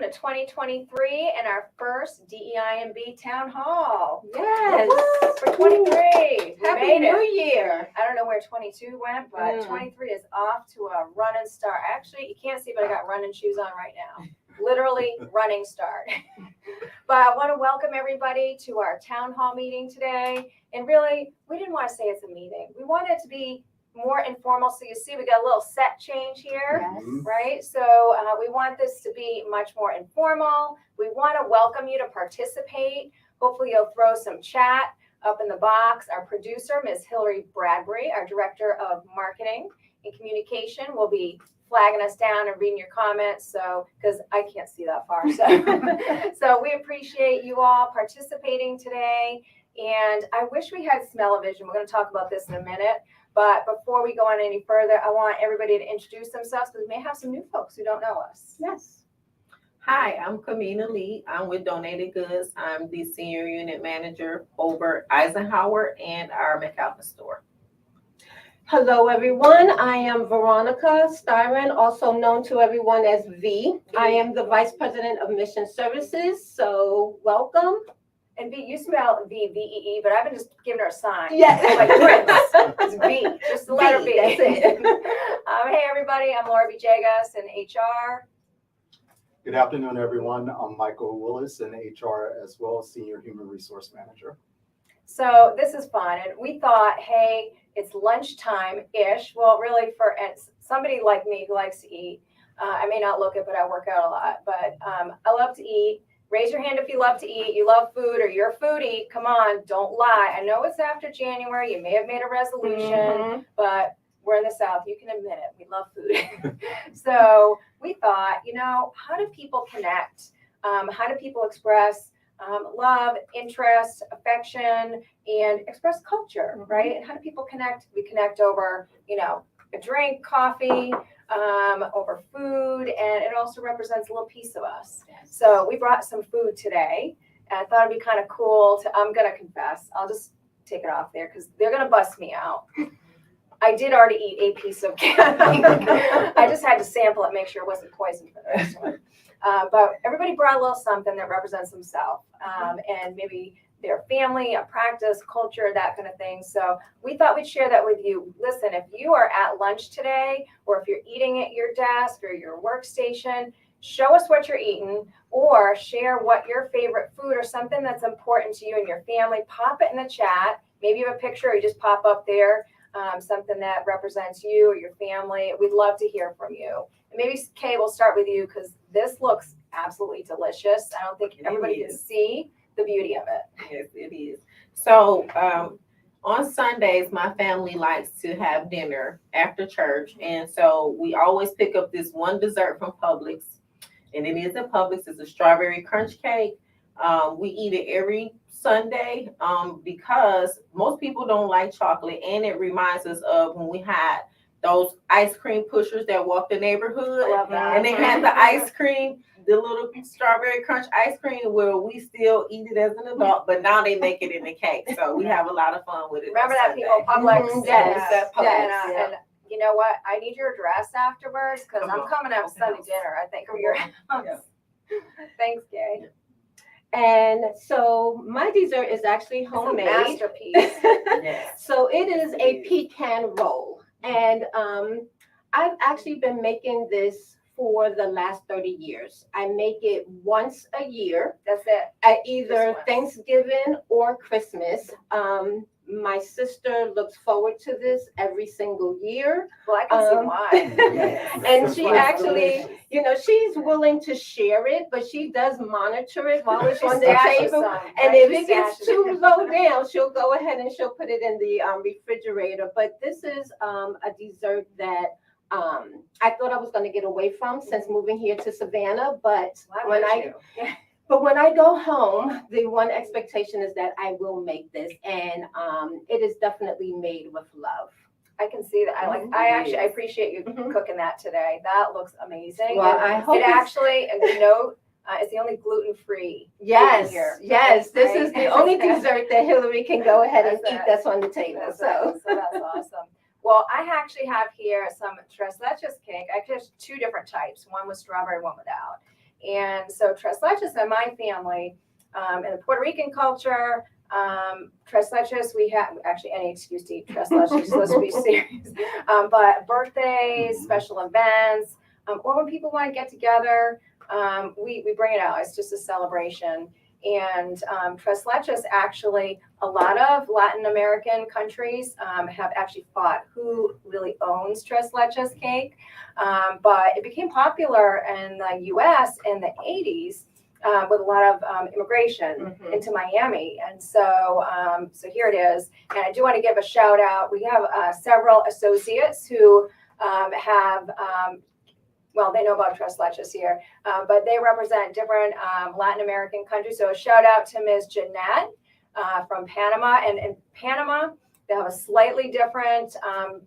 to 2023 and our first DEI Town Hall. Yes. For 23. Happy New Year. I don't know where 22 went, but 23 is off to a running start. Actually, you can't see, but I got running shoes on right now. Literally running start. But I want to welcome everybody to our town hall meeting today. And really, we didn't want to say it's a meeting. We wanted it to be more informal. So you see, we got a little set change here, right? So we want this to be much more informal. We want to welcome you to participate. Hopefully you'll throw some chat up in the box. Our producer, Ms. Hillary Bradbury, our director of marketing and communication, will be flagging us down and reading your comments. So, because I can't see that far. So we appreciate you all participating today. And I wish we had smell-o-vision. We're going to talk about this in a minute. But before we go on any further, I want everybody to introduce themselves because we may have some new folks who don't know us. Yes. Hi, I'm Kamina Lee. I'm with Donated Goods. I'm the senior unit manager over Eisenhower and our McAlpin store. Hello, everyone. I am Veronica Styron, also known to everyone as V. I am the Vice President of Mission Services, so welcome. And V, you spell V-V-E-E, but I've been just giving her a sign. Yes. Like Prince. It's V, just the letter V. That's it. Hey, everybody. I'm Laura B. Jagas in HR. Good afternoon, everyone. I'm Michael Willis in HR as well, Senior Human Resource Manager. So this is fun. And we thought, hey, it's lunchtime-ish. Well, really for somebody like me who likes to eat. I may not look it, but I work out a lot. But I love to eat. Raise your hand if you love to eat, you love food, or you're a foodie. Come on, don't lie. I know it's after January. You may have made a resolution, but we're in the South. You can admit it. We love food. So we thought, how do people connect? How do people express love, interest, affection, and express culture, right? And how do people connect? We connect over, a drink, coffee, over food, and it also represents a little piece of us. So we brought some food today, and I thought it'd be kind of cool I'm going to confess. I'll just take it off there because they're going to bust me out. I did already eat a piece of candy. I just had to sample it, make sure it wasn't poison for the restaurant. But everybody brought a little something that represents themselves, and maybe their family, a practice, culture, that kind of thing. So we thought we'd share that with you. Listen, if you are at lunch today, or if you're eating at your desk or your workstation, show us what you're eating, or share what your favorite food or something that's important to you and your family. Pop it in the chat. Maybe you have a picture, or you just pop up there something that represents you or your family. We'd love to hear from you. And maybe, Kay, we'll start with you because this looks absolutely delicious. I don't think everybody can see the beauty of it. Yes, it is. So on Sundays, my family likes to have dinner after church. And so we always pick up this one dessert from Publix. And it is in Publix. It's a strawberry crunch cake. We eat it every Sunday because most people don't like chocolate. And it reminds us of when we had those ice cream pushers that walk the neighborhood. I love that. And they had the ice cream, the little strawberry crunch ice cream, where we still eat it as an adult, but now they make it in a cake. So we have a lot of fun with it. Remember that, Sunday. people? Publix. Yes. And you know what? I need your address afterwards because I'm coming out Sunday dinner, I think, from your house. Yeah. Thanks, Kay. And so my dessert is actually homemade. It's a masterpiece. Yes. So it is a pecan roll. And I've actually been making this for the last 30 years. I make it once a year. That's it. At either Just once. Thanksgiving or Christmas. My sister looks forward to this every single year. Well, I can see why. And she That's actually, she's willing to share it, but she does monitor it while it's She on the stashes table. some, And right? if She it gets stashes too low down, she'll go ahead and she'll put it in the refrigerator. But this is a dessert that I thought I was going to get away from since moving here to Savannah. But Why would you? But when I go home, the one expectation is that I will make this, and it is definitely made with love. I can see that. I appreciate you cooking that today. That looks amazing. Well, And I hope it actually, it's the only gluten-free. Yes, here. yes. This Right? is the only dessert that Hillary can go ahead and That's eat it. that's on the table. So that's awesome. Well, I actually have here some stress. That's just cake. I have two different types, one with strawberry, one without. And so tres leches in my family, in the Puerto Rican culture, tres leches, we have actually any excuse to eat tres leches, let's be serious. But birthdays, special events, or when people want to get together, we bring it out. It's just a celebration. And tres leches, actually, a lot of Latin American countries have actually fought who really owns tres leches cake. But it became popular in the U.S. in the 80s. With a lot of immigration into Miami. And so, so here it is. And I do want to give a shout out. We have several associates who have, well, they know about tres leches here, but they represent different Latin American countries. So a shout out to Ms. Jeanette from Panama. And in Panama, they have a slightly different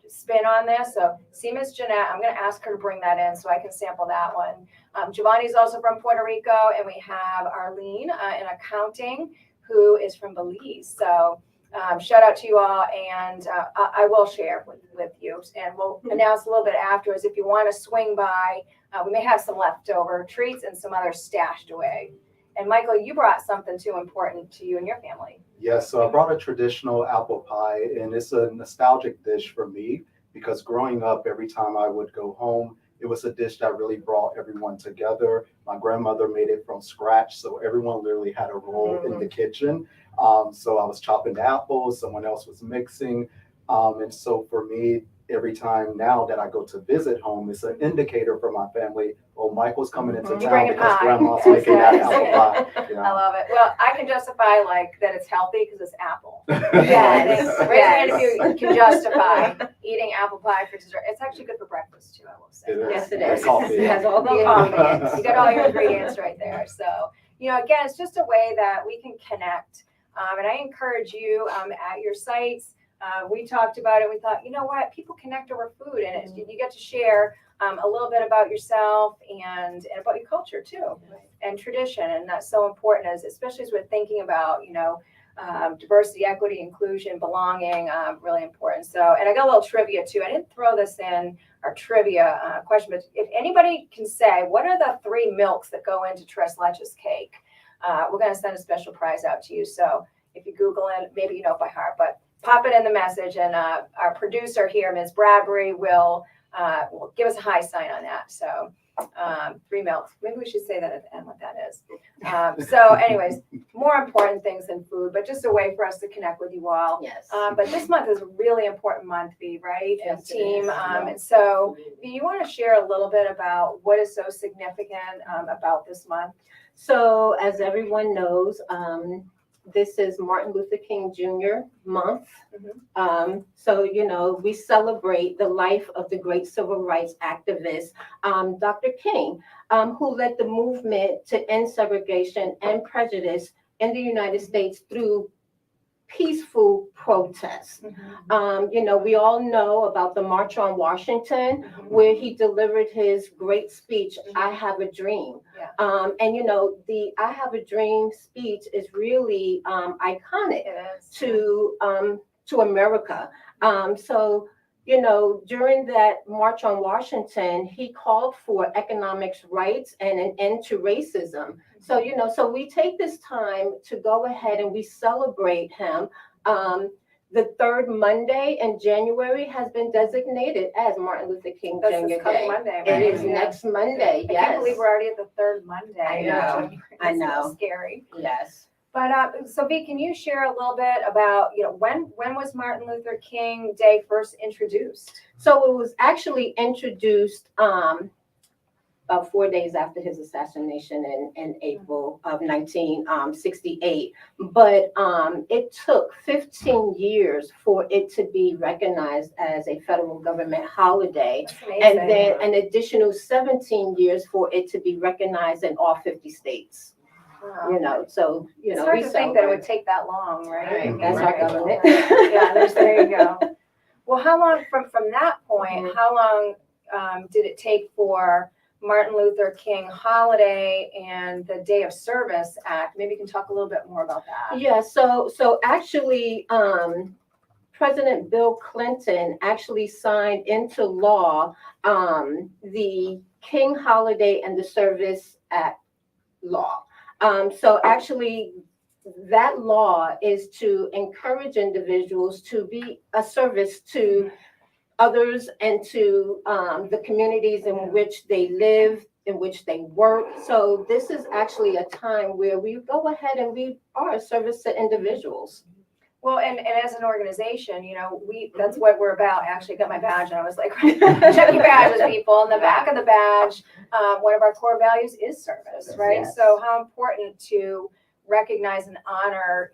spin on this. So see Ms. Jeanette, I'm going to ask her to bring that in so I can sample that one. Giovanni's also from Puerto Rico, and we have Arlene in accounting, who is from Belize. So shout out to you all, and I will share with you, and we'll announce a little bit afterwards. If you want to swing by, we may have some leftover treats and some others stashed away. And Michael, you brought something too important to you and your family. Yes, so I brought a traditional apple pie, and it's a nostalgic dish for me because growing up, every time I would go home, it was a dish that really brought everyone together. My grandmother made it from scratch, so everyone literally had a role in the kitchen. So I was chopping the apples, someone else was mixing. And so for me, every time now that I go to visit home, it's an indicator for my family, oh, Michael's coming into You town bring a because pie. grandma's making that apple pie. You know? I love it. Well, I can justify like that it's healthy because it's apple. Yes. I think raise your hand if you can justify eating apple pie for dessert. It's actually good for breakfast too, I will say. It is. Yes, it And is. coffee. It has all the Little coffee. ingredients. You got all your ingredients right there. So, you know, again, it's just a way that we can connect. And I encourage you at your sites. We talked about it. We thought, you know what, people connect over food, and you get to share a little bit about yourself and about your culture too, and tradition, and that's so important, especially as we're thinking about, you know, diversity, equity, inclusion, belonging, really important. So, and I got a little trivia too. I didn't throw this in our trivia question, but if anybody can say, what are the 3 milks that go into tres leches cake? We're going to send a special prize out to you. So if you Google it, maybe you know it by heart, but pop it in the message, and our producer here, Ms. Bradbury, will give us a high sign on that. So 3 milks. Maybe we should say that at the end, what that is. So anyways, more important things than food, but just a way for us to connect with you all. Yes. But this month is a really important month, Bea, right? And Yes, it team. is. And so Bea, you want to share a little bit about what is so significant about this month? So as everyone knows, this is Martin Luther King Jr. month. So, you know, we celebrate the life of the great civil rights activist, Dr. King, who led the movement to end segregation and prejudice in the United States through peaceful protest. You know, we all know about the March on Washington, where he delivered his great speech, I Have a Dream. And, you know, the I Have a Dream speech is really iconic It is. to America. So, you know, during that March on Washington, he called for economic rights and an end to racism. So, you know, so we take this time to go ahead and we celebrate him. The 3rd Monday in January has been designated as Martin Luther King That's Jr. this coming Day. Monday. It Right? is Yeah. next Monday, I yes. can't believe we're already at the 3rd Monday. I know. It's I a little know. scary. Yes. But so Bea, can you share a little bit about, you know, when was Martin Luther King Day first introduced? So it was actually introduced about 4 days after his assassination in April of 1968. But it took 15 years for it to be recognized as a federal government holiday. That's amazing. And then an additional 17 years for it to be recognized in all 50 states. Wow. You know, so, you It's know, hard we to think that it would celebrate. take that long, right? Right, I mean, that's our government. Yeah, there you go. Well, how long from that point, Mhm. how long did it take for Martin Luther King holiday and the Day of Service Act? Maybe you can talk a little bit more about that. Yeah, so actually, President Bill Clinton actually signed into law the King Holiday and the Service Act law. So actually, that law is to encourage individuals to be a service to others and to the communities in which they live, in which they work. So this is actually a time where we go ahead and we are a service to individuals. Well, and as an organization, that's what we're about. I actually got my badge and I was like, check your badges, people. And the back of the badge, one of our core values is service, right? Yes. So how important to recognize and honor,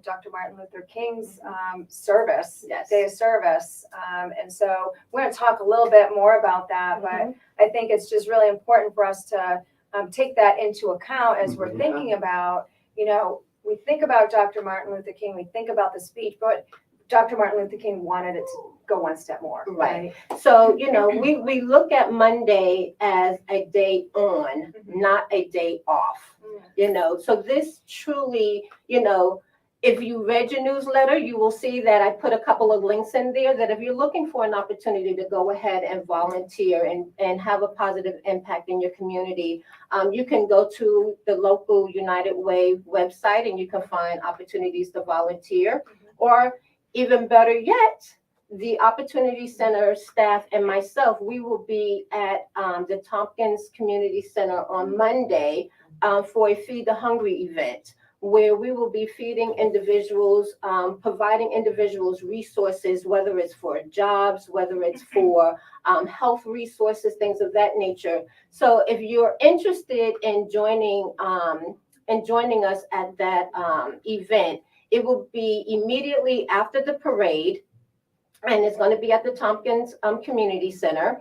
Dr. Martin Luther King's service, Yes. day of service. And so we're going to talk a little bit more about that, but I think it's just really important for us to take that into account as we're thinking about, we think about Dr. Martin Luther King, we think about the speech, but Dr. Martin Luther King wanted it to go one step more. Right. So, we look at Monday as a day on, not a day off. So this truly, if you read your newsletter, you will see that I put a couple of links in there that if you're looking for an opportunity to go ahead and volunteer and have a positive impact in your community, you can go to the local United Way website and you can find opportunities to volunteer. Or even better yet, the Opportunity Center staff and myself, we will be at the Tompkins Community Center on Monday for a Feed the Hungry event, where we will be feeding individuals, providing individuals resources, whether it's for jobs, whether it's for health resources, things of that nature. So if you're interested in joining us at that event, it will be immediately after the parade, and it's going to be at the Tompkins Community Center.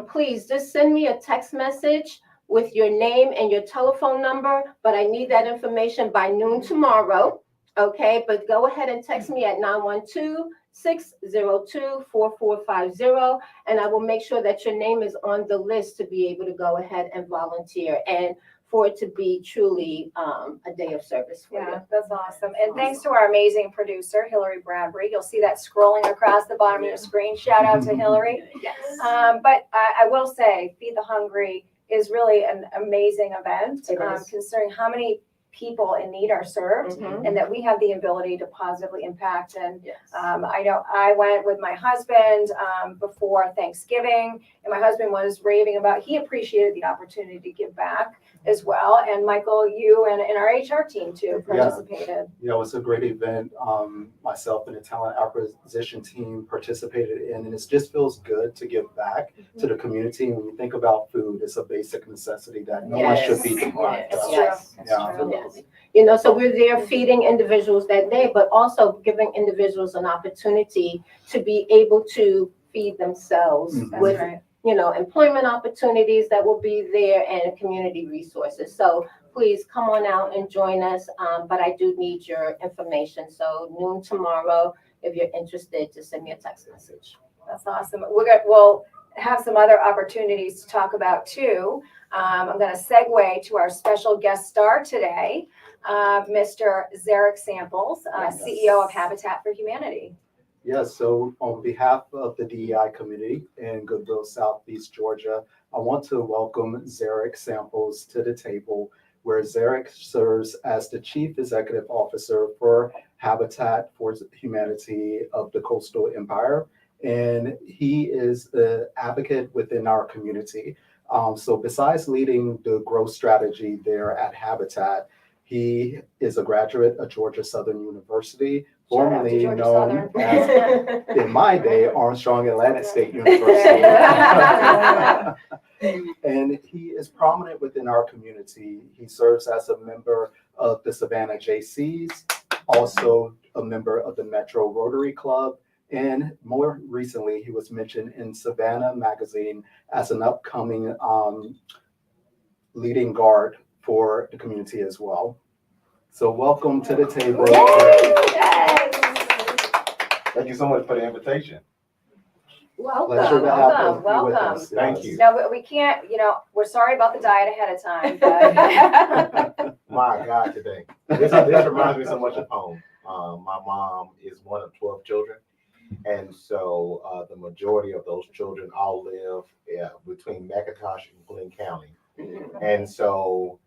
Please just send me a text message with your name and your telephone number, but I need that information by noon tomorrow, okay? But go ahead and text me at 912-602-4450, and I will make sure that your name is on the list to be able to go ahead and volunteer and for it to be truly a day of service for you. Yeah, that's awesome. And thanks to our amazing producer, Hillary Bradbury. You'll see that scrolling across the bottom of your screen. Shout out to Hillary. Yes. But I will say, Feed the Hungry is really an amazing event, It is. considering how many people in need are served and that we have the ability to positively impact. And Yes. I know I went with my husband before Thanksgiving, and my husband was raving about, he appreciated the opportunity to give back as well. And Michael, you and our HR team too participated. Yeah, it was a great event. Myself and the talent acquisition team participated in, and it just feels good to give back to the community. When you think about food, it's a basic necessity that no one should be deprived That's of. true. Yes. That's Yeah. true. Yes. So we're there feeding individuals that day, but also giving individuals an opportunity to be able to feed themselves Mhm. with, That's right. employment opportunities that will be there and community resources. So please come on out and join us. But I do need your information. So noon tomorrow, if you're interested, just send me a text message. That's awesome. We'll have some other opportunities to talk about too. I'm going to segue to our special guest star today, Mr. Zarek Samples, Yes. CEO of Habitat for Humanity. Yes, so on behalf of the DEI committee in Goodwill, Southeast Georgia, I want to welcome Zarek Samples to the table, where Zarek serves as the Chief Executive Officer for Habitat for Humanity of the Coastal Empire. And he is the advocate within our community. So besides leading the growth strategy there at Habitat, he is a graduate of Georgia Southern University, formerly Georgia known Southern. as, in my day, Armstrong Atlantic State University. And he is prominent within our community. He serves as a member of the Savannah JCs, also a member of the Metro Rotary Club, and more recently, he was mentioned in Savannah magazine as an upcoming leading guard for the community as well. So welcome to the table. Thank you so much for the invitation. Pleasure to Welcome, have you with welcome. us. Thank Yes. you. Now, we can't, we're sorry about the diet ahead of time, but My God, today. This reminds me so much of home. My mom is one of 12 children. And so the majority of those children all live between McIntosh and Glenn County. And so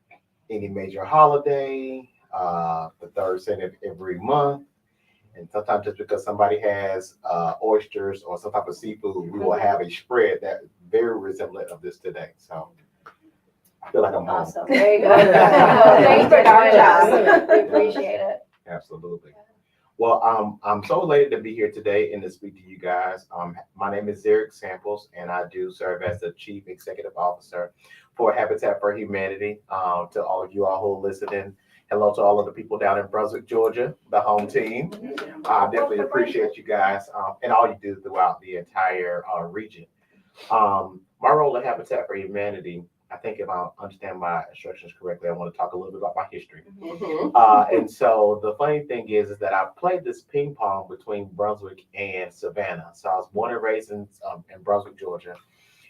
any major holiday, the third Sunday of every month. And sometimes just because somebody has oysters or some type of seafood, we will have a spread that very resemblant of this today. So I feel like I'm home. Awesome. There you go. Well, thanks for joining us. We appreciate it. Absolutely. Well, I'm so elated to be here today and to speak to you guys. My name is Eric Samples, and I do serve as the Chief Executive Officer for Habitat for Humanity. To all of you all who are listening, hello to all of the people down in Brunswick, Georgia, the home team. I definitely appreciate you guys and all you do throughout the entire region. My role at Habitat for Humanity, I think if I understand my instructions correctly, I want to talk a little bit about my history. And so the funny thing is that I played this ping pong between Brunswick and Savannah. So I was born and raised in Brunswick, Georgia.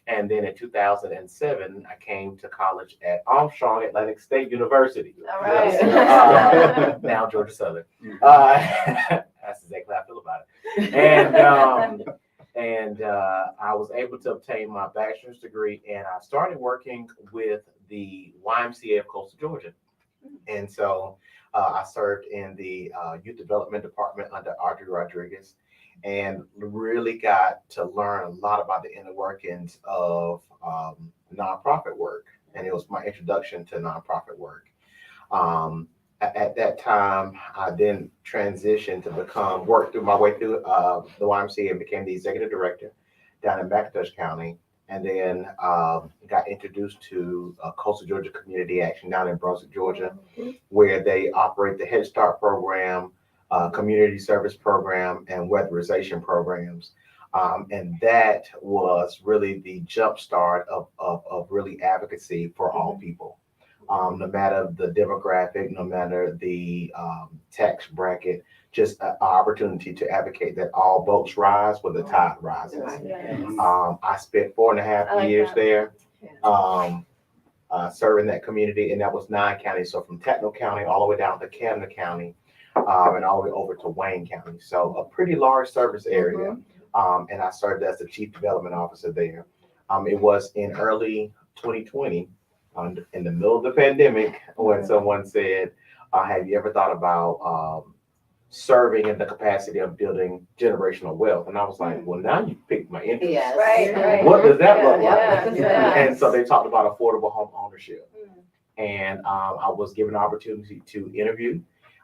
And then in 2007, I came to college at Armstrong Atlantic State University. All right. Now Georgia Southern. That's exactly how I feel about it. And I was able to obtain my bachelor's degree, and I started working with the YMCA of Coastal Georgia. And so I served in the youth development department under Audrey Rodriguez, and really got to learn a lot about the inner workings of nonprofit work. And it was my introduction to nonprofit work. At that time, I then transitioned to work through my way through the YMCA and became the executive director down in McIntosh County. And then got introduced to Coastal Georgia Community Action down in Brunswick, Georgia, where they operate the Head Start program, community service program, and weatherization programs. And that was really the jump start of really advocacy for all people. No matter the demographic, no matter the tax bracket, just an opportunity to advocate that all boats rise when the tide rises. I spent 4.5 years there serving that community, and that was 9 counties. So from Tatnall County all the way down to Camden County and all the way over to Wayne County. So a pretty large service area. And I served as the Chief Development Officer there. It was in early 2020. In the middle of the pandemic, when someone said, have you ever thought about serving in the capacity of building generational wealth? And I was like, well, now you piqued my interest. Yes. Right. What does that look like? Yeah. And so they talked about affordable home ownership. And I was given an opportunity to interview.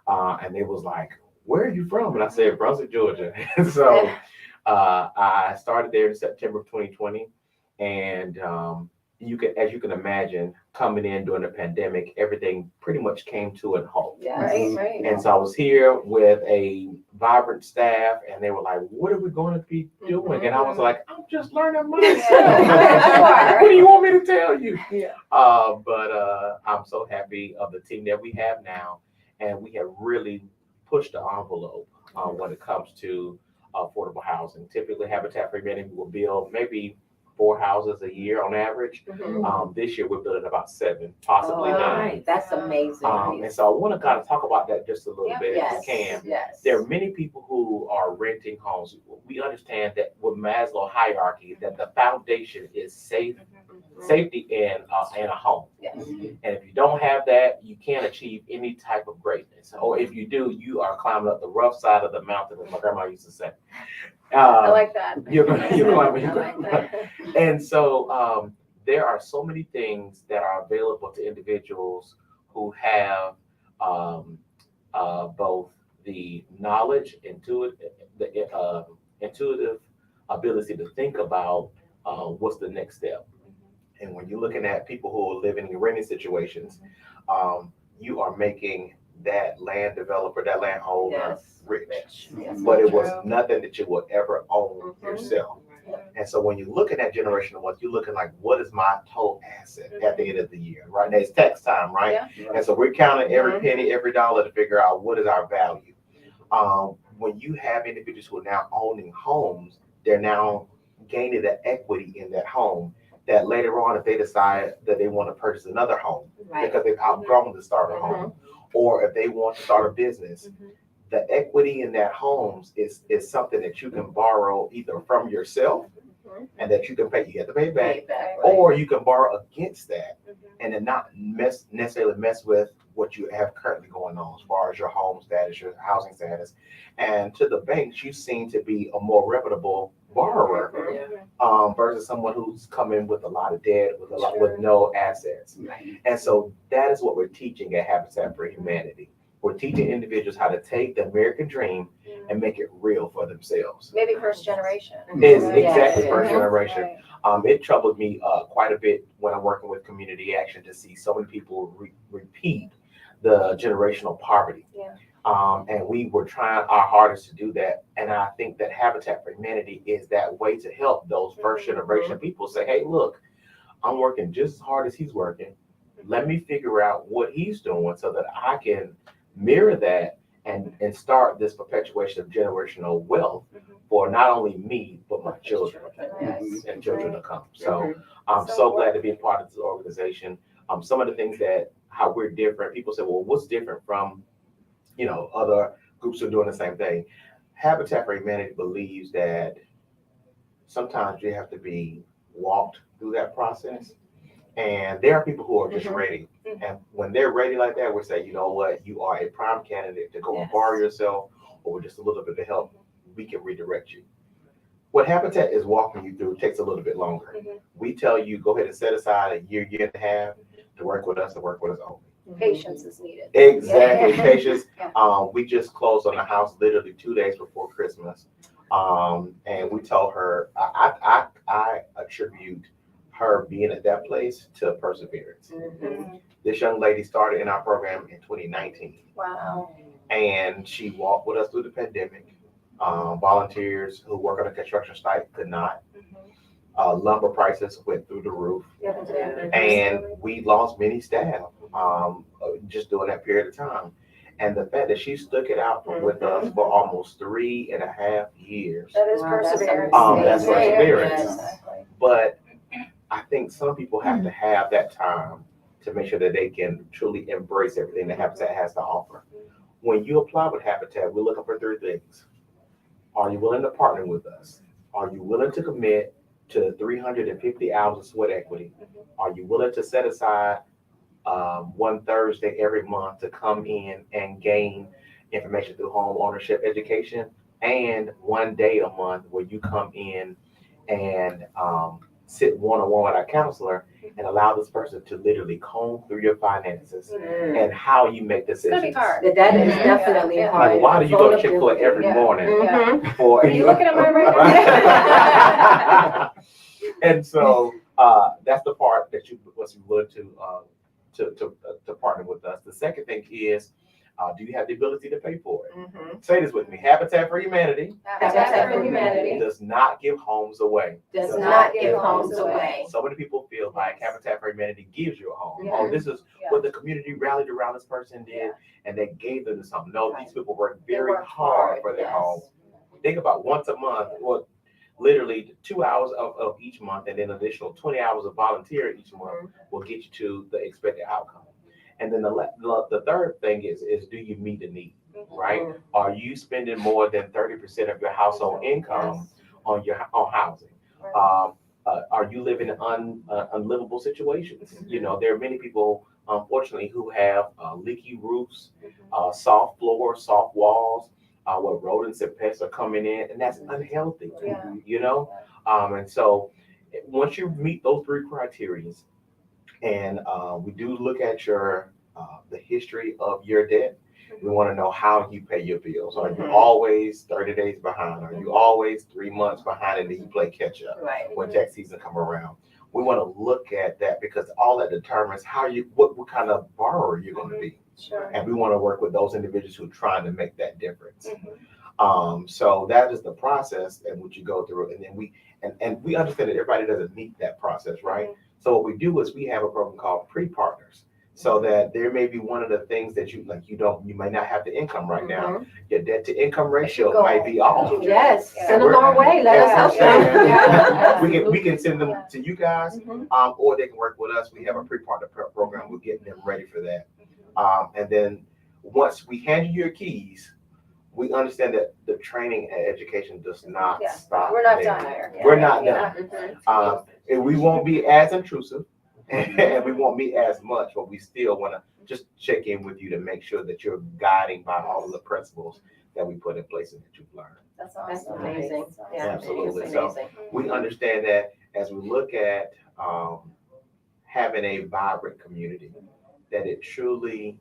And they was like, where are you from? And I said, Brunswick, Georgia. And so I started there in September of 2020. And as you can imagine, coming in during the pandemic, everything pretty much came to a halt. Right. And so I was here with a vibrant staff, and they were like, what are we going to be doing? And I was like, I'm just learning myself. What do you want me to tell you? But I'm so happy of the team that we have now, and we have really pushed the envelope when it comes to affordable housing. Typically, Habitat for Humanity will build maybe 4 houses a year on average. This year we're building about 7, possibly 9. Right. That's amazing. And so I want to kind of talk about that just a little bit if we can. Yes. There are many people who are renting homes. We understand that with Maslow hierarchy, that the foundation is safety and a home. Yes. And if you don't have that, you can't achieve any type of greatness. Or if you do, you are climbing up the rough side of the mountain, as my grandma used to say. I like that. You're climbing. I like that. And so there are so many things that are available to individuals who have both the knowledge, intuitive ability to think about what's the next step. And when you're looking at people who are living in renting situations, you are making that land developer, that landowner rich. But it was nothing that you would ever own yourself. And so when you look at that generational wealth, you're looking like, what is my total asset at the end of the year, right? Now it's tax time, right? And so we're counting every penny, every dollar to figure out what is our value. When you have individuals who are now owning homes, they're now gaining the equity in that home, that later on, if they decide that they want to purchase another home because they've outgrown to start a home, or if they want to start a business, the equity in that homes is something that you can borrow either from yourself and that you can pay. You have to pay it back, Feedback, right. or you can borrow against that, Mhm. and then not necessarily mess with what you have currently going on as far as your home status, your housing status. And to the banks, you seem to be a more reputable borrower versus someone who's coming with a lot of debt, with with no assets. Right. And so that is what we're teaching at Habitat for Humanity. We're teaching individuals how to take the American dream and make it real for themselves. Maybe first generation. Is Right. exactly Yes. first Mhm. generation. Right. It troubled me quite a bit when I'm working with community action to see so many people repeat the generational poverty. Yeah. And we were trying our hardest to do that. And I think that Habitat for Humanity is that way to help those first generation people say, hey, look, I'm working just as hard as he's working. Let me figure out what he's doing so that I can mirror that and start this perpetuation of generational wealth for not only me, but my children Yes. and children to come. So Mhm. I'm So so glad to be a part of this organization. Some of the things that how we're different, people say, well, what's different from, other groups who are doing the same thing? Habitat for Humanity believes that sometimes you have to be walked through that process. And there are people who are just ready. And when they're ready like that, we say, you know what, you are a prime candidate to go and borrow yourself, or with just a little bit of help, we can redirect you. What Habitat is walking you through takes a little bit longer. We tell you, go ahead and set aside a year and a half to work with us only. Patience is needed. Exactly, patience. Yeah. We just closed on the house literally 2 days before Christmas. And we told her, I attribute her being at that place to perseverance. This young lady started in our program in 2019. Wow. And she walked with us through the pandemic. Volunteers who work on a construction site could not. Lumber prices went through the roof. And we lost many staff just during that period of time. And the fact that she stuck it out with us for almost 3.5 years. That is Wow, that's perseverance. That's perseverance. Exactly. But I think some people have to have that time to make sure that they can truly embrace everything that Habitat has to offer. When you apply with Habitat, we're looking for 3 things. Are you willing to partner with us? Are you willing to commit to 350 hours of sweat equity? Are you willing to set aside one Thursday every month to come in and gain information through home ownership education, and one day a month where you come in and sit one-on-one with our counselor and allow this person to literally comb through your finances and how you make decisions. It's gonna be hard. That is definitely Yeah. hard. Like, why do you go to Chick-fil-A every Yeah. morning? Mhm. For Are you looking at my right? And so that's the part that you was willing to partner with us. The second thing is, do you have the ability to pay for it? Say this with me: Habitat for Humanity Habitat for Humanity does not give homes away. Does not give homes away. So many people feel like Habitat for Humanity gives you a home. Yeah. Oh, this is Yeah. what the community rallied around this person did, Yeah. and they gave them something. No, Right. these people work They very worked hard for their yes. home. Think about once a month, well, literally 2 hours of each month, and then additional 20 hours of volunteer each month will get you to the expected outcome. And then the third thing is do you meet the need, right? Are you spending more than 30% of your household income on housing? Are you living in unlivable situations? There are many people, unfortunately, who have leaky roofs, soft floors, soft walls, where rodents and pests are coming in, and that's unhealthy. Yeah. And so once you meet those 3 criteria, and we do look at your the history of your debt. We want to know how you pay your bills. Are you always 30 days behind? Are you always 3 months behind, and then you play catch up Right. when tax season come around? We want to look at that because all that determines what kind of borrower you're going to be. Sure. And we want to work with those individuals who are trying to make that difference. So that is the process in which you go through, and then we understand that everybody doesn't meet that process, right? So what we do is we have a program called pre-partners, so that there may be one of the things that you may not have the income right now. Your debt to income ratio might be off. Yes, Yeah. send them our way. Let us help them. Yeah. We can send them to you guys, or they can work with us. We have a pre-partner program. We're getting them ready for that. And then once we hand you your keys, we understand that the training and education does not Yeah, stop. we're not there. done there. We're not Yeah. done. And we won't be as intrusive and we won't meet as much, but we still want to just check in with you to make sure that you're guiding by all of the principles that we put in place and that you've learned. That's That's awesome. amazing. Yeah, Absolutely. it's So amazing. we understand that as we look at having a vibrant community, that it truly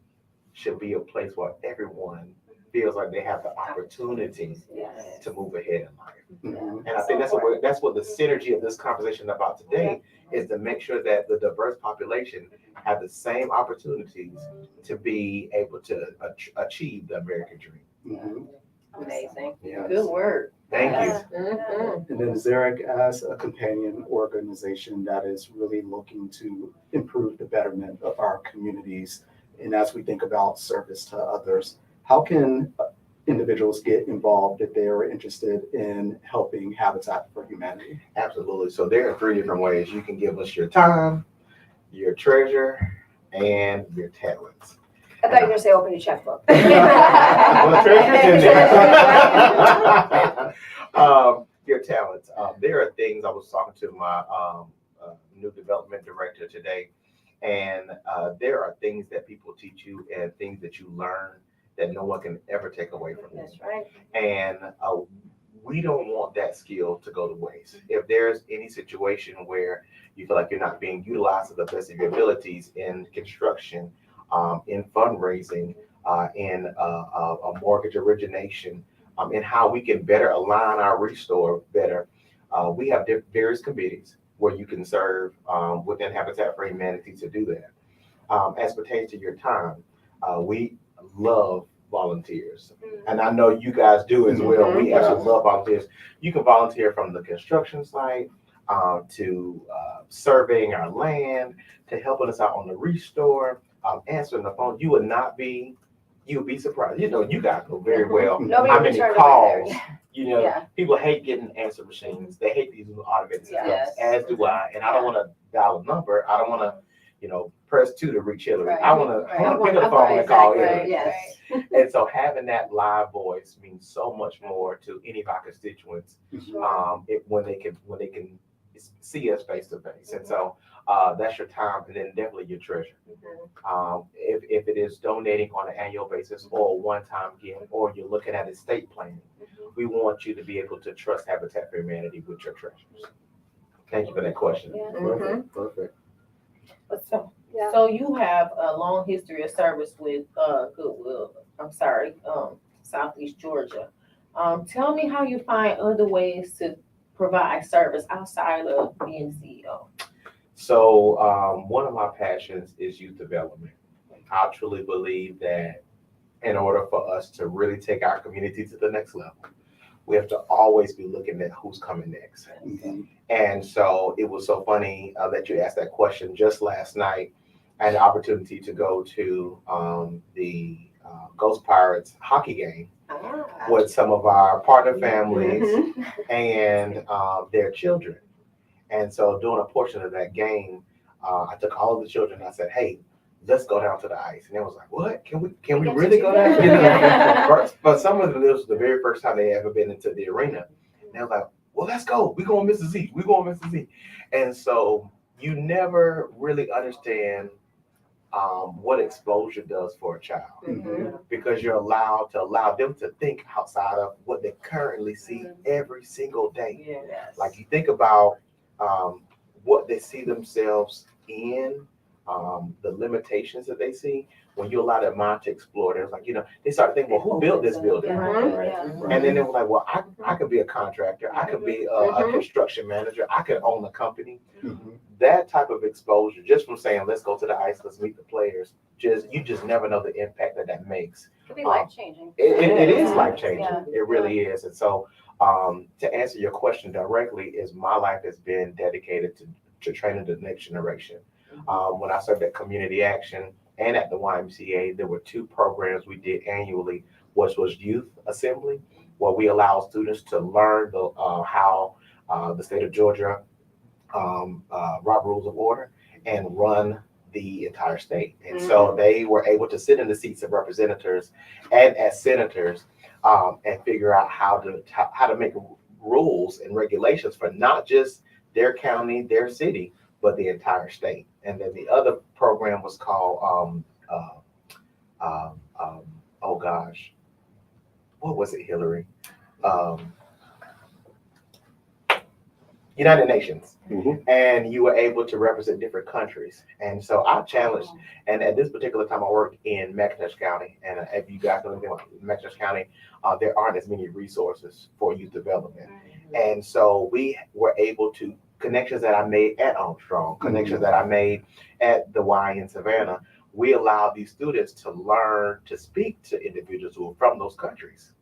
should be a place where everyone feels like they have the opportunity Yes. to move ahead in life. Mhm. And I think that's what the synergy of this conversation about today is, to make sure that the diverse population have the same opportunities to be able to achieve the American dream. Mhm. Amazing. Yes. Good work. Thank you. Yeah. Mhm. And then Zurich, as a companion organization that is really looking to improve the betterment of our communities, and as we think about service to others, how can individuals get involved if they are interested in helping Habitat for Humanity? Absolutely. So there are three different ways. You can give us your time, your treasure, and your talents. I thought you were gonna say open your checkbook. Well, the treasure's in there. Your talents. There are things. I was talking to my new development director today, and there are things that people teach you and things that you learn that no one can ever take away from you. That's right. And we don't want that skill to go to waste. If there's any situation where you feel like you're not being utilized to the best of your abilities in construction, in fundraising, in a mortgage origination, in how we can better align our restore better, we have various committees where you can serve within Habitat for Humanity to do that. As pertains to your time, we love volunteers. And I know you guys do as well. We absolutely love volunteers. You can volunteer from the construction site to surveying our land, to helping us out on the restore, answering the phone. You would be surprised. You know, you guys know very well Nobody how would many turn away calls. there. You know, Yeah. people hate getting answer machines. They hate these new automated systems, Yes. as do I. And I don't want to dial a number. I don't want to, press 2 to reach Hillary. Right. I want to Right. pick up the phone and call Exactly. Hillary. Yes. And so having that live voice means so much more to any of our constituents when they can see us face to face. And so that's your time, and then definitely your treasure. If it is donating on an annual basis or a one-time gift, or you're looking at estate planning, we want you to be able to trust Habitat for Humanity with your treasures. Thank you for that question. Yeah. Perfect. Yeah. So you have a long history of service with Goodwill. Southeast Georgia. Tell me how you find other ways to provide service outside of being CEO. So one of my passions is youth development. I truly believe that in order for us to really take our community to the next level, we have to always be looking at who's coming next. Mhm. And so it was so funny that you asked that question. Just last night, I had the opportunity to go to the Ghost Pirates hockey game with some of our partner families and their children. And so during a portion of that game, I took all of the children and I said, hey, let's go down to the ice. And they was like, what? Can we get really to go do down? that? But some of them, this was the very first time they ever been into the arena. And they was like, well, let's go. We're going to Mississippi. We're going to Mississippi. And so you never really understand what exposure does for a child, because you're allowed to allow them to think outside of what they currently see every single day. Yes. Like you think about what they see themselves in, the limitations that they see. When you allow their mind to explore, there's like, they start thinking, well, who built this building? And then they were like, well, I could be a contractor. I could be a construction manager. I could own a company. Mhm. That type of exposure, just from saying, let's go to the ice, let's meet the players, you just never know the impact that makes. It could be life-changing. It is life-changing. Yeah. It really is. And so to answer your question directly, is my life has been dedicated to training the next generation. When I served at Community Action and at the YMCA, there were 2 programs we did annually, which was Youth Assembly, where we allow students to learn how the state of Georgia Robert Rules of Order and run the entire state. And so they were able to sit in the seats of representatives and as senators and figure out how to make rules and regulations for not just their county, their city, but the entire state. And then the other program was called, oh gosh, what was it, Hillary? United Nations. And you were able to represent different countries. And so I challenged, and at this particular time I worked in McIntosh County, and if you guys know anything about McIntosh County, there aren't as many resources for youth development. And so we were able to, connections that I made at Armstrong, connections that I made at the Y in Savannah, we allowed these students to learn to speak to individuals who are from those countries.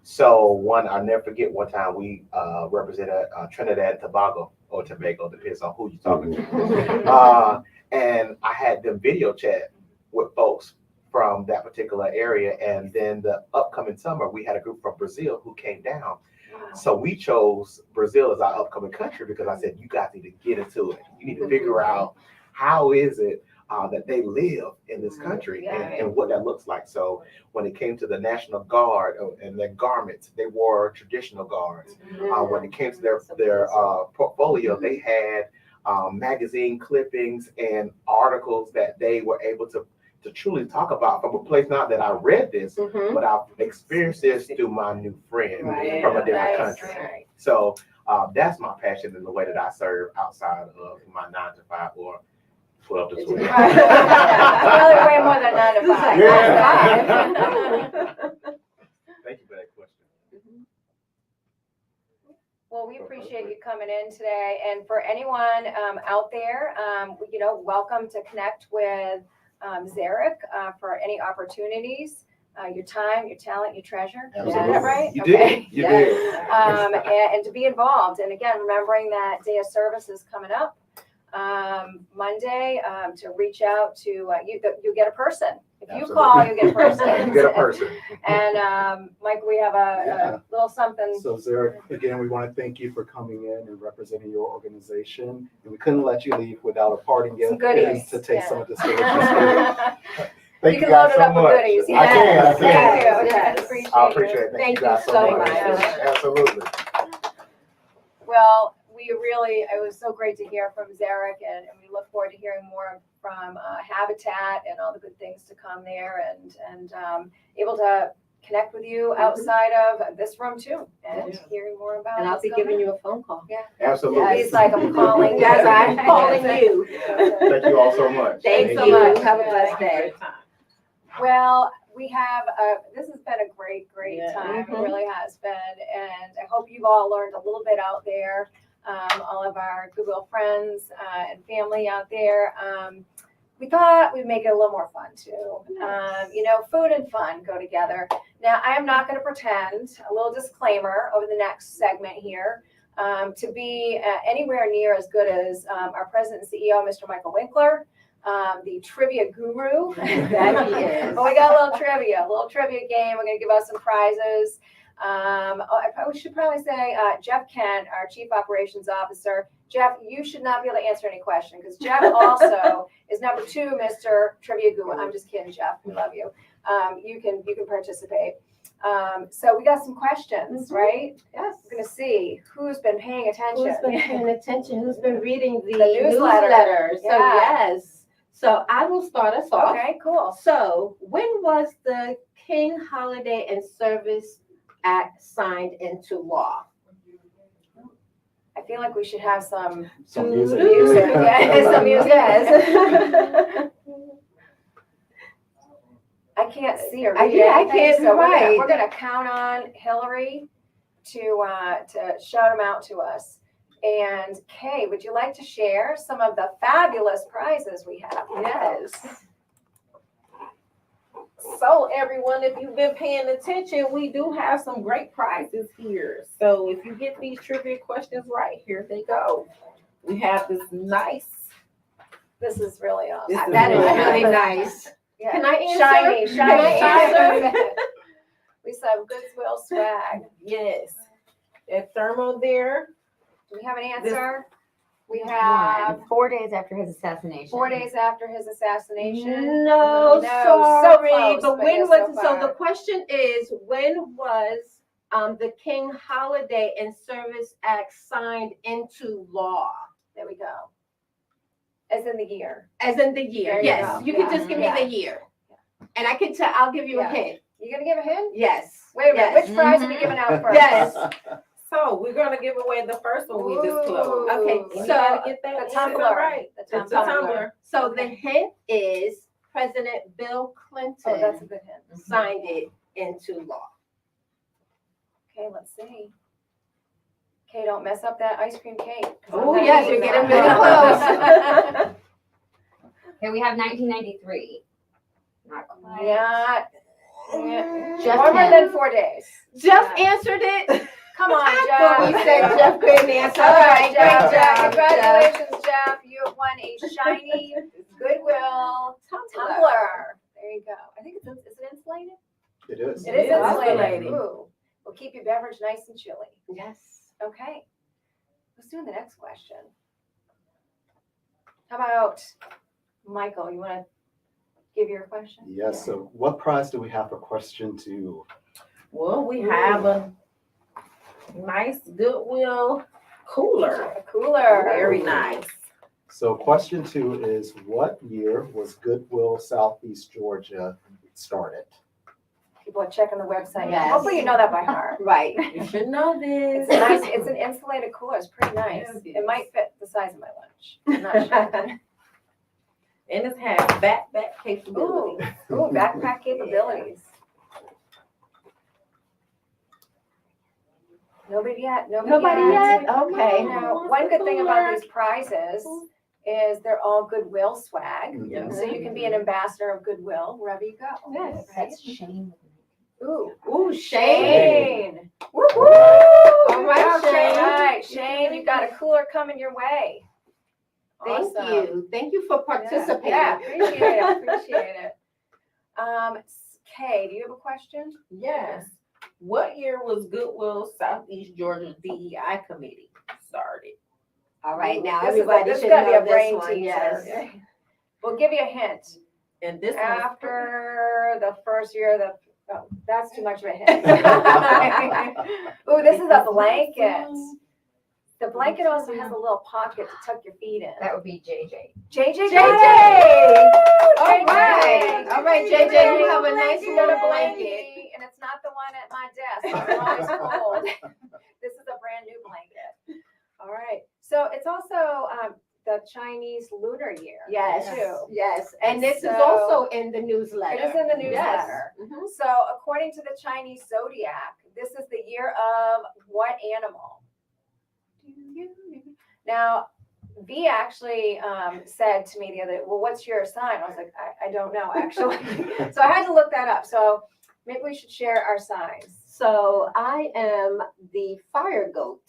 So I'll never forget one time we represented Trinidad and Tobago, or Tobago, depends on who you're talking to. And I had them video chat with folks from that particular area. And then the upcoming summer, we had a group from Brazil who came down. So we chose Brazil as our upcoming country because I said, you guys need to get into it. You need to figure out how is it that they live in this country and what that looks like. So when it came to the National Guard and their garments, they wore traditional guards. When it came to their portfolio, they had magazine clippings and articles that they were able to truly talk about from a place, not that I read this, but I've experienced this through my new friend from a different country. So that's my passion in the way that I serve outside of my 9 to 5 or 12 to 20. Really way more than 9 to 5. Thank you for that question. Well, we appreciate you coming in today. And for anyone out there, welcome to connect with Zarek for any opportunities. Your time, your talent, your treasure. Absolutely. Is that right? You Okay. did. You did. And to be involved. And again, remembering that Day of Service is coming up Monday, to reach out to you get a person. If you call, you get a person. You get a person. And Mike, we have a little something. So Zarek, again, we want to thank you for coming in and representing your organization. And we couldn't let you leave without a parting gift Some goodies. to take Yeah. some of this delicious Thank You you can load guys it so up with much. goodies. I can. Thank you. Yes. I appreciate it. Thank you guys you so so much. much. Absolutely. Well, it was so great to hear from Zarek, and we look forward to hearing more from Habitat and all the good things to come there, and able to connect with you outside of this room too, and hearing more about. And I'll be giving you a phone call. Absolutely. He's like, I'm calling. Yes, I'm calling you. Thank you all so much. Thanks so you. much. Have a blessed day. Well, we have, this has been a great time. It Mhm. really has been. And I hope you've all learned a little bit out there, all of our Goodwill friends and family out there. We thought we'd make it a little more fun too. Food and fun go together. Now, I am not going to pretend, a little disclaimer over the next segment here, to be anywhere near as good as our president and CEO, Mr. Michael Winkler. The trivia guru that he is. But we got a little trivia game. We're going to give out some prizes. We should probably say Jeff Kent, our Chief Operations Officer. Jeff, you should not be able to answer any question because Jeff also is number 2, Mr. Trivia Guru. I'm just kidding, Jeff. We love you. You can participate. So we got some questions, right? Yes. We're going to see who's been paying attention. Who's been paying attention? Who's been reading the newsletter. newsletter? So Yeah. yes. So I will start us off. Okay, cool. So when was the King Holiday and Service Act signed into law? I feel like we should have some music. music. Yeah, some music. Yes. I can't see or I read can't anything, so write. we're gonna count on Hillary to shout them out to us. And Kay, would you like to share some of the fabulous prizes we have? Yes. So everyone, if you've been paying attention, we do have some great prizes here. So if you get these trivia questions right, here they go. We have this nice. This is really awesome. This is That is really really nice. Yeah. Can I answer? Shiny. Can I answer? We have Goodwill swag. Yes. That thermo there. Do we have an answer? We have 4 days after his assassination. 4 days after his assassination. No, No, so sorry, close, but but when yes, was, so so the far. question is, when was the King Holiday and Service Act signed into law? There we go. As in the year. As in the year, There you yes, go. you can Yeah. just give me Yeah. the year. And I can tell, I'll give you a Yeah. hint, You gonna give a hint? yes. Wait a minute, yes. which prize are we giving out first? Yes. So we're gonna give away the first one we disclosed. Ooh. Okay, Anybody so get that? The Is tumbler. that right? The It's a tumbler. tumbler. So the hint is President Bill Clinton Oh, that's a good hint. signed it into law. Okay, let's see. Okay, don't mess up that ice cream cake. 'cause I'm Oh, gonna yes, need you're getting that. really close. Okay, we have 1993. Not quite. Yeah. Jeff Warmer Kent. than 4 days. Jeff answered it. Come on, Well, Jeff. we said Jeff couldn't answer. All right, Jeff. great job, Congratulations, Jeff. You have won a shiny Goodwill tumbler. There you go. I think is it insulated? It is. It is Yeah, insulated. insulated. Ooh. Will keep your beverage nice and chilly. Yes. Okay. Let's do the next question. How about Michael? You want to give your question? Yes, so what prize do we have for question 2? Well, we have a nice Goodwill cooler. A cooler. Very nice. So question 2 is, what year was Goodwill Southeast Georgia started? People are checking the website. Yes. Hopefully you know that by heart. Right. You should know It's this. a nice. It's an insulated cooler. It's pretty nice. Yes, it It is. might fit the size of my lunch. I'm not sure. And it has backpack capability. Ooh, backpack capabilities. Nobody yet. Nobody yet? Okay. You know, one good thing about these prizes is they're all Goodwill swag. Yeah. So you can be an ambassador of Goodwill wherever you go. Yes. Right? That's Shane. Ooh, Ooh, Shane. Shane. Woo woo. All right, Shane. All right, Shane, you got a cooler coming your way. Thank Awesome. you. Thank you for participating. Yeah, appreciate it. Appreciate it. Kay, do you have a question? Yes. What year was Goodwill Southeast Georgia DEI Committee started? All right, now This is everybody this should gotta be know a this brain one. teaser. Yes. We'll give you a hint. And this After the first year of that's too much of a hint. Ooh, this is a blanket. The blanket also has a little pocket to tuck your feet in. That would be JJ. JJ. All right. All right, JJ, you have a nice You got little a blanket. blanket, and it's not the one at my desk. I'm always cold. This is a brand new blanket. All right. So it's also the Chinese Lunar Year. Yes, Too. yes. And this is So- also in the newsletter. It is in the Yes. newsletter. Mhm. So according to the Chinese zodiac, this is the year of what animal? Now, V actually said to me the other day, well, what's your sign? I was like, I don't know, actually. So I had to look that up. So maybe we should share our signs. So I am the fire goat.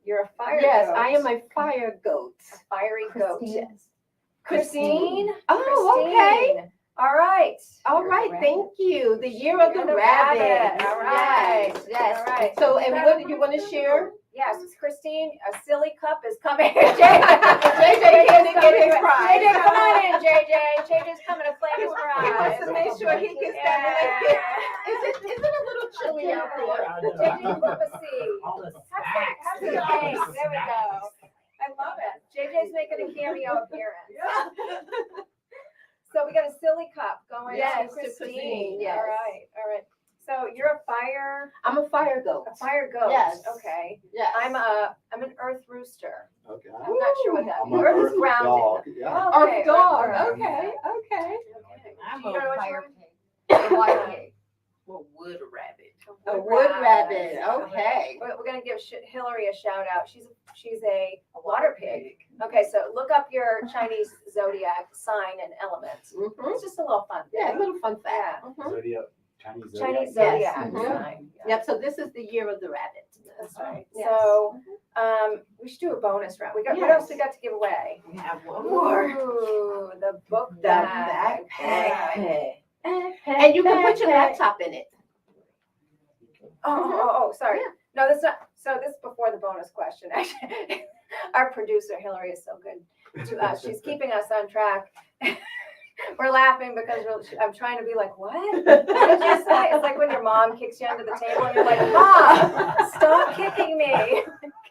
You're a fire Yes, goat. I am a fire goat. A fiery goat. Christine. Yes. Christine? Oh, okay. Christine. All right. All right, Rabbit. thank you. The year of You're the the rabbit. rabbit. All right. Yes, yes. All right. So, and what do you want to share? Yes, Christine, a silly cup is coming. JJ can't get his prize. JJ, come on in, JJ. JJ's coming to claim his prize. He wants to make sure he gets that blanket. Is it a little chilly out there? JJ, flip a seat. All the Have some cake. There we go. I love it. JJ's making a cameo appearance. So we got a silly cup going Yes, to to Christine. Christine, yes. All right, all right. So you're a fire I'm a fire goat. goat. Yes. Okay. Yes. I'm an earth rooster. Okay. I'm not sure what that I'm means. an Earth is earth grounded. dog. Yeah. Okay, Earth dog. earth. Okay, okay. I'm You know a what Fire you're- pig. A water pig. wood rabbit. A wood rabbit. Okay. We're gonna give Hillary a shout out. She's a water pig. Okay, so look up your Chinese zodiac sign and element. Mhm. It's just a little fun. Yeah, a little fun fact. Yeah. Mhm. Zodiac, Chinese Chinese zodiac. zodiac Yes. sign. Yeah, Yep, so this is the year of the rabbit. that's right. Yes. So we should do a bonus round. What Yes. else we got to give away? We have one more. Ooh, the book The bag. backpack. And you can put your laptop in it. Oh, sorry. Yeah. No, that's not, so this is before the bonus question, actually. Our producer, Hillary, is so good to us. She's keeping us on track. We're laughing because I'm trying to be like, what? What did you say? It's like when your mom kicks you under the table and you're like, Mom, stop kicking me.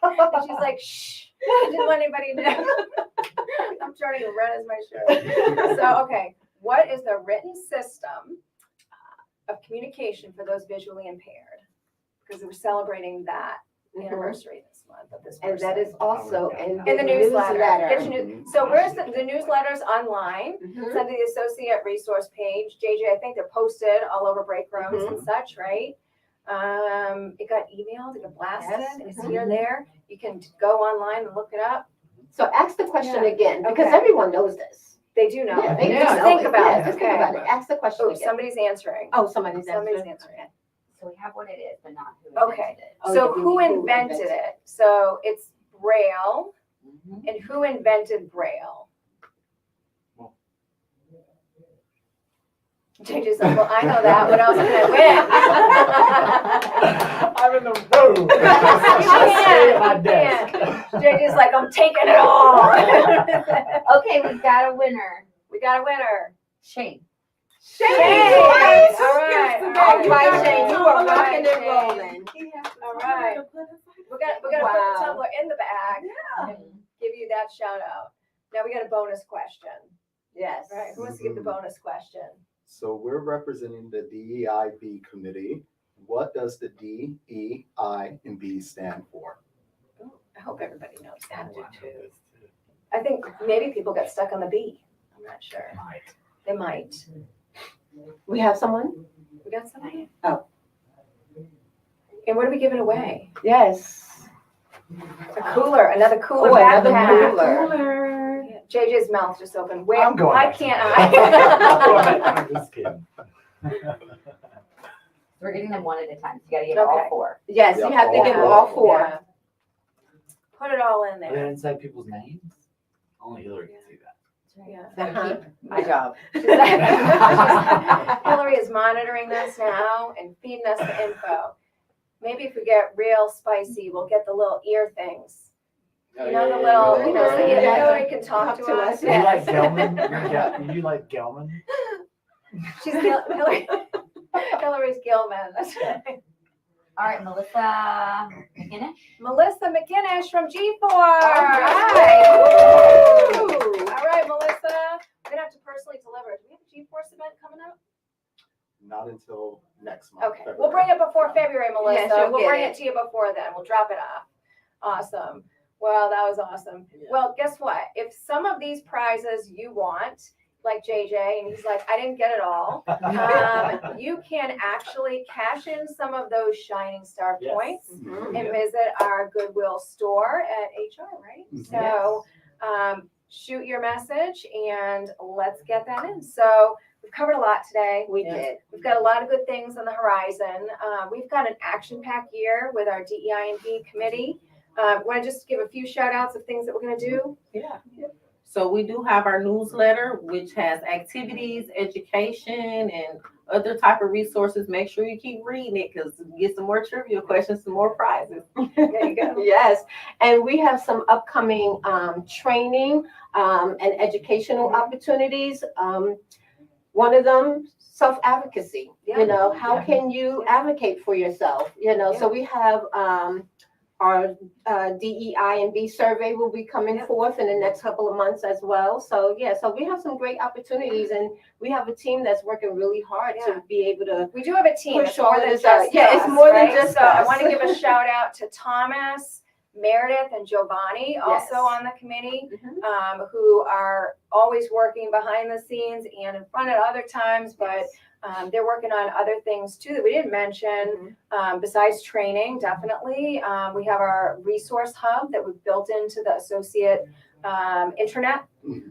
And she's like, shh, I didn't want anybody to know. I'm turning red as my shirt. So, okay, what is the written system of communication for those visually impaired? Because we're celebrating that anniversary this month of this person. And that is also in In the newsletter. Get your newsletter. news- So where's the newsletters online? Mhm. It's under the associate resource page. JJ, I think they're posted all over break rooms and such, right? It got emailed, it got blasted, Yes. it's here, there. You can go online and look it up. So ask the question Yeah. again, because Okay. everyone knows this. They do know. Yeah, they Just know think it. about Yeah, it, just think okay? about it. Ask the question Oh, again. somebody's answering. Oh, somebody's Somebody's answering. answering. So we have what it is, but not who Okay. invented it. Oh, So yeah, we who need invented it? So it's Braille, Mhm. and who invented Braille? JJ's like, well, I know that, what else can I win? I'm in the room. You can't. JJ's like, I'm taking it all. Okay, we got a winner. We got a winner. Shane. Shane! Yes. All right. All right, Shane, you are All right, rocking and Shane. rolling. All right. We're gonna put the Wow. tumbler in the bag. Give you that shout out. Now we got a bonus question. Yes. All right, who wants to give the bonus question? So we're representing the DEIB committee. What does the DEI and B stand for? I hope everybody knows that too. I think maybe people got stuck on the B. I'm not sure. They might. We have someone? We got somebody? Oh. And what are we giving away? Yes. A cooler, another cooler Oh, another backpack. cooler. Yeah, JJ's mouth just opened. Where, I'm going why back to can't I'm going I? back. I'm just kidding. We're getting them one at a time, so you gotta get all Okay. four. Yes, you have to Yeah, give all all four. four. Yeah. Put it all in They there. didn't say people's names? Only Hillary can see that. Yeah. Uh-huh. My job. Hillary is monitoring this now and feeding us the info. Maybe if we get real spicy, we'll get the little ear things. You know, the little, you know, so Yeah. Hillary can talk to us. You like Yes. Gelman? You like Gelman? She's Hillary's Gilman. That's right. All right, Melissa McInnish. Melissa McInnish from G4. All right. right. Woo. All right, Melissa. We're gonna have to personally deliver. Do we have a G4 event coming up? Not until next month. Okay, we'll bring it before February, Melissa. Yes, you'll We'll get bring it. it to you before then. We'll drop it off. Awesome. Well, that was awesome. Well, guess what? If some of these prizes you want, like JJ, and he's like, I didn't get it all, you can actually cash in some of those Shining Star Yes. points Mhm. and visit our Goodwill store at HR, right? Mhm. So shoot your message and let's get that in. So we've covered a lot today. We did. We've got a lot of good things on the horizon. We've got an action-packed year with our DEI&D committee. Want to just give a few shout-outs of things that we're going to do? Yeah. So we do have our newsletter, which has activities, education, and other type of resources. Make sure you keep reading it because you get some more trivia questions, some more prizes. There you go. Yes, and we have some upcoming training and educational opportunities. One of them, self-advocacy. Yeah. You know, how Yeah. can you advocate for yourself? You know, so we have our DEI and B survey will be coming forth in the next couple of months as well. So yeah, so we have some great opportunities, and we have a team that's working really hard Yeah. to be able to. We do have a team. Push It's more all than this just out. Yeah, it's us, more than right? just So I us. want to give a shout out to Thomas, Meredith, and Giovanni, also Yes. on the committee, Mhm. who are always working behind the scenes and in front at other times, but they're working on other things too that we didn't mention. Besides training, definitely, we have our resource hub that we've built into the associate intranet,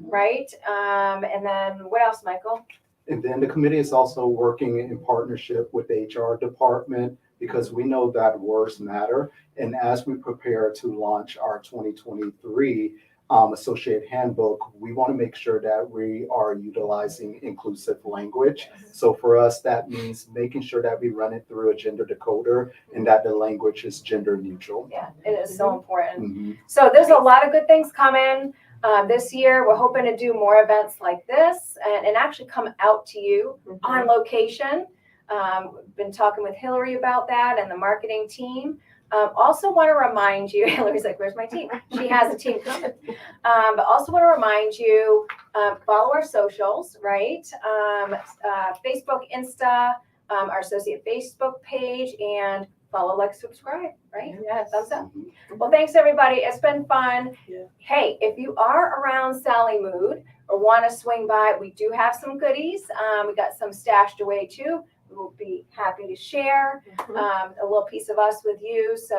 right? And then what else, Michael? And then the committee is also working in partnership with the HR department because we know that words matter. And as we prepare to launch our 2023 associate handbook, we want to make sure that we are utilizing inclusive language. So for us, that means making sure that we run it through a gender decoder and that the language is gender neutral. Yeah, it is so important. Mhm. So there's a lot of good things coming this year. We're hoping to do more events like this and actually come out to you on location. We've been talking with Hillary about that and the marketing team. Also want to remind you, Hillary's like, where's my team? She has a team coming. But also want to remind you, follow our socials, right? Facebook, Insta, our associate Facebook page, and follow, like, subscribe, right? Yes. Thumbs up. Well, thanks, everybody. It's been fun. Yeah. Hey, if you are around Sally Mood or want to swing by, we do have some goodies. We got some stashed away, too. We will be happy to share a little piece of us with you. So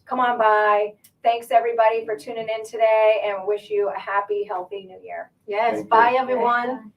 come on by. Thanks, everybody, for tuning in today, and wish you a happy, healthy new year. Yes, Thank bye, you. everyone.